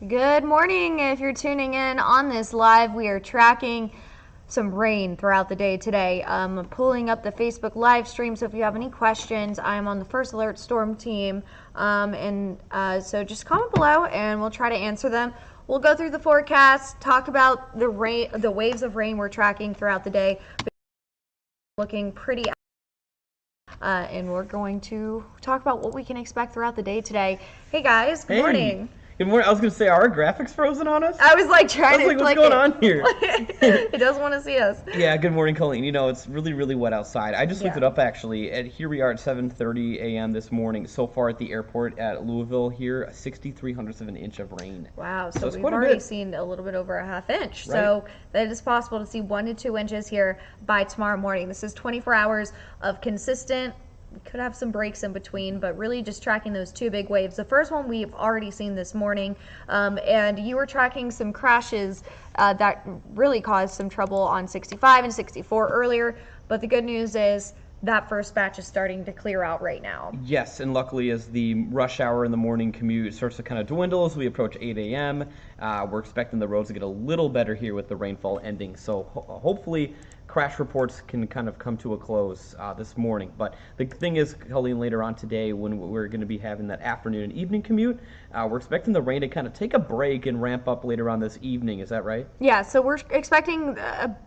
Good morning. If you're tuning in on this live, we are tracking some rain throughout the day today. I'm pulling up the Facebook live stream, so if you have any questions, I'm on the First Alert Storm team. So just comment below and we'll try to answer them. We'll go through the forecast, talk about the rain, the waves of rain we're tracking throughout the day. Looking pretty and we're going to talk about what we can expect throughout the day today. Hey guys, good morning. Good morning. I was going to say, are our graphics frozen on us? I was like trying to what's click going on here? It doesn't want to see us. Yeah, good morning, Colleen. You know, it's really, really wet outside. I just looked it up, actually. And here we are at 7:30 a.m. this morning. So far at the airport at Louisville here, 63/100 of an inch of rain. Wow, so we've already seen a little bit over a half inch. Right. So that is possible to see 1 to 2 inches here by tomorrow morning. This is 24 hours of consistent. We could have some breaks in between, but really just tracking those two big waves. The first one we've already seen this morning, and you were tracking some crashes that really caused some trouble on 65 and 64 earlier, but the good news is that first batch is starting to clear out right now. Yes, and luckily as the rush hour in the morning commute starts to kind of dwindle as we approach 8 a.m., we're expecting the roads to get a little better here with the rainfall ending. So hopefully crash reports can kind of come to a close this morning. But the thing is, Colleen, later on today when we're going to be having that afternoon and evening commute, we're expecting the rain to kind of take a break and ramp up later on this evening. Is that right? Yeah, so we're expecting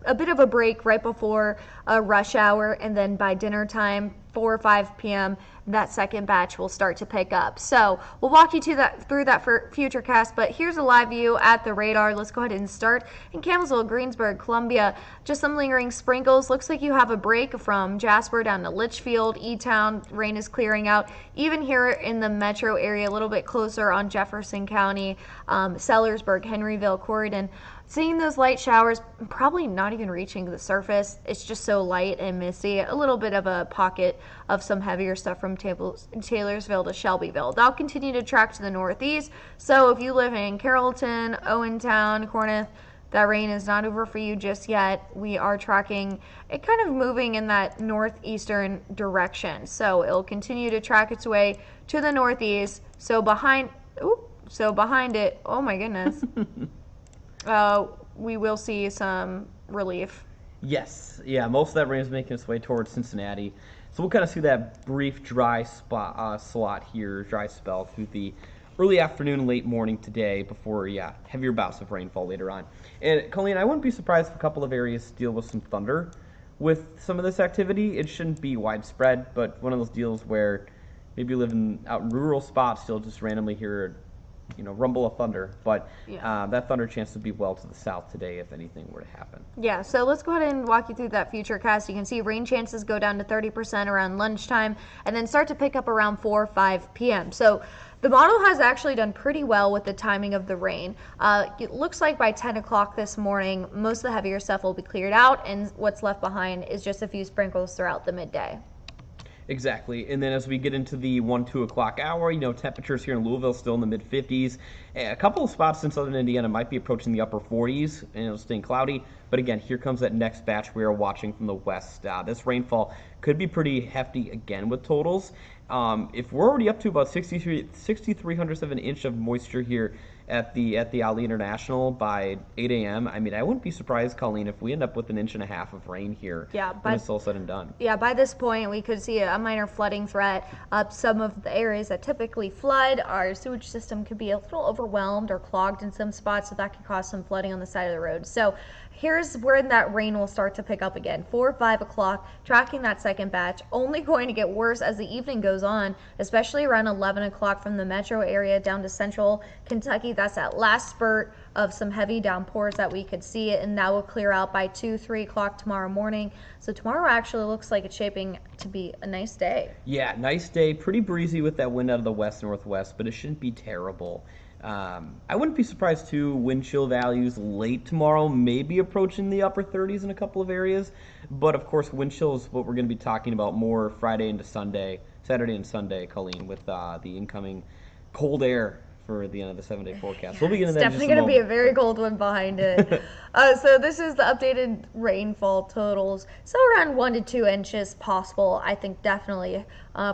a bit of a break right before rush hour, and then by dinner time, 4 or 5 p.m., that second batch will start to pick up. So we'll walk you through that for future cast, but here's a live view at the radar. Let's go ahead and start in Campbellsville, Greensburg, Columbia. Just some lingering sprinkles. Looks like you have a break from Jasper down to Litchfield, E-Town. Rain is clearing out. Even here in the metro area, a little bit closer on Jefferson County, Sellersburg, Henryville, Corydon. Seeing those light showers, probably not even reaching the surface. It's just so light and misty. A little bit of a pocket of some heavier stuff from Taylorsville to Shelbyville. That'll continue to track to the northeast. So if you live in Carrollton, Owentown, Corneth, that rain is not over for you just yet. We are tracking it kind of moving in that northeastern direction. So it'll continue to track its way to the northeast. So behind it, oh my goodness. We will see some relief. Yes, yeah, most of that rain is making its way towards Cincinnati. So we'll kind of see that brief dry slot here, dry spell through the early afternoon, late morning today before, heavier bouts of rainfall later on. And Colleen, I wouldn't be surprised if a couple of areas deal with some thunder with some of this activity. It shouldn't be widespread, but one of those deals where maybe you live out in rural spots, you'll just randomly hear rumble of thunder, but that thunder chance would be well to the south today if anything were to happen. Yeah, so let's go ahead and walk you through that future cast. You can see rain chances go down to 30% around lunchtime and then start to pick up around 4 or 5 p.m. So the model has actually done pretty well with the timing of the rain. It looks like by 10 o'clock this morning, most of the heavier stuff will be cleared out, and what's left behind is just a few sprinkles throughout the midday. Exactly, and then as we get into the 1-2 o'clock hour, temperatures here in Louisville still in the mid-50s. A couple of spots in southern Indiana might be approaching the upper 40s, and it'll stay cloudy. But again, here comes that next batch we are watching from the west. This rainfall could be pretty hefty again with totals. If we're already up to about 6,300 of an inch of moisture here at the Ali International by 8 a.m., I mean, I wouldn't be surprised, Colleen, if we end up with 1.5 inches of rain here when it's all said and done. Yeah, by this point, we could see a minor flooding threat. Some of the areas that typically flood, our sewage system could be a little overwhelmed or clogged in some spots, so that could cause some flooding on the side of the road. So here's where that rain will start to pick up again. 4 or 5 o'clock, tracking that second batch, only going to get worse as the evening goes on, especially around 11 o'clock from the metro area down to central Kentucky. That's that last spurt of some heavy downpours that we could see, and that will clear out by 2, 3 o'clock tomorrow morning. So tomorrow actually looks like it's shaping to be a nice day. Yeah, nice day. Pretty breezy with that wind out of the west-northwest, but it shouldn't be terrible. I wouldn't be surprised, too, wind chill values late tomorrow, maybe approaching the upper 30s in a couple of areas. But, of course, wind chill is what we're going to be talking about more Friday into Sunday, Saturday and Sunday, Colleen, with the incoming cold air for the end of the 7-day forecast. We'll be getting It's that in just definitely a going to be a moment. very cold one behind it. So this is the updated rainfall totals. So around 1 to 2 inches possible. I think definitely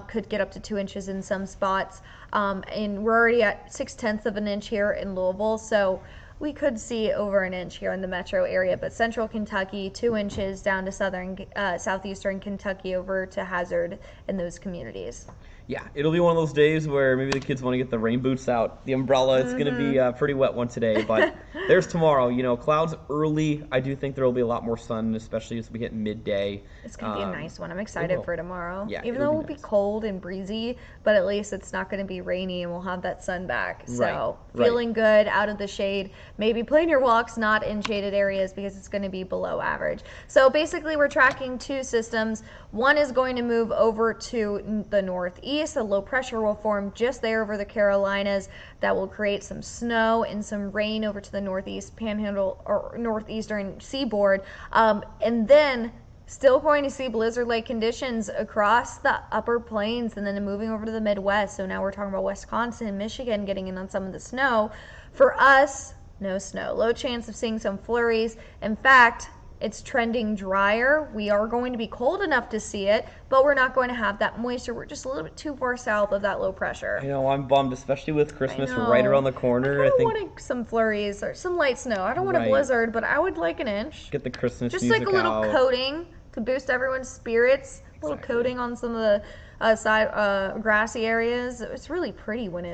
could get up to 2 inches in some spots. And we're already at 6/10 of an inch here in Louisville. So we could see over an inch here in the metro area, but central Kentucky, 2 inches down to southeastern Kentucky over to Hazard in those communities. Yeah, it'll be one of those days where maybe the kids want to get the rain boots out, the umbrella. It's going to be a pretty wet one today, but there's tomorrow. Clouds early. I do think there will be a lot more sun, especially as we hit midday. It's going to be a nice one. I'm excited for tomorrow. Yeah, even though it will be cold and breezy, but at least it's not going to be rainy and we'll have that sun back. So feeling good out of the shade. Maybe plan your walks not in shaded areas because it's going to be below average. So basically we're tracking 2 systems. One is going to move over to the northeast. A low pressure will form just there over the Carolinas that will create some snow and some rain over to the northeast panhandle or northeastern seaboard. And then still going to see blizzard-like conditions across the upper plains and then moving over to the Midwest. So now we're talking about Wisconsin, Michigan getting in on some of the snow. For us, no snow. Low chance of seeing some flurries. In fact, it's trending drier. We are going to be cold enough to see it, but we're not going to have that moisture. We're just a little bit too far south of that low pressure. I'm bummed, especially with Christmas right around the corner. I wanted some flurries or some light snow. I don't want a blizzard, but I would like an inch. Get the Christmas just music like a little out. Coating to boost everyone's spirits. A little coating on some of the side grassy areas. It's really pretty when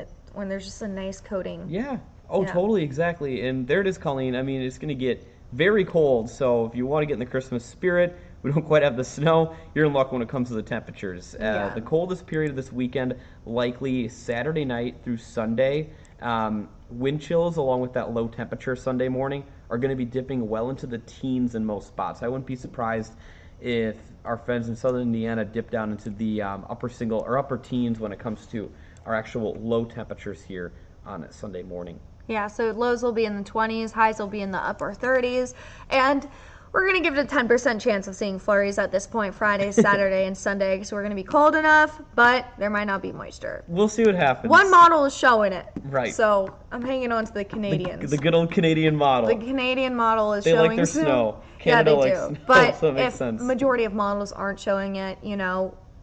there's just a nice coating. Yeah. Oh, totally, exactly. And there it is, Colleen. I mean, it's going to get very cold, so if you want to get in the Christmas spirit, we don't quite have the snow, you're in luck when it comes to the temperatures. The coldest period of this weekend, likely Saturday night through Sunday. Wind chills, along with that low temperature Sunday morning, are going to be dipping well into the teens in most spots. I wouldn't be surprised if our friends in southern Indiana dip down into the upper teens when it comes to our actual low temperatures here on Sunday morning. Yeah, so lows will be in the 20s, highs will be in the upper 30s, and we're going to give it a 10% chance of seeing flurries at this point, Friday, Saturday, and Sunday, because we're going to be cold enough, but there might not be moisture. We'll see what happens. One model is showing it. Right. So I'm hanging on to the Canadians. The good old Canadian model. The Canadian model is they showing like their snow. Canada likes do. Snow, but so it makes if sense. majority of models aren't showing it,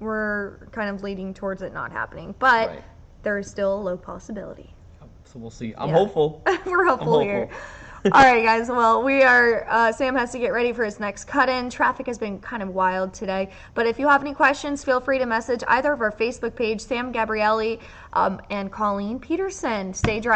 we're kind of leading towards it not happening. But there's still a low possibility. So we'll see. I'm hopeful. We're hopeful here. All right, guys. Well, Sam has to get ready for his next cut-in. Traffic has been kind of wild today. But if you have any questions, feel free to message either of our Facebook page, Sam Gabrielli and Colleen Peterson. Stay dry.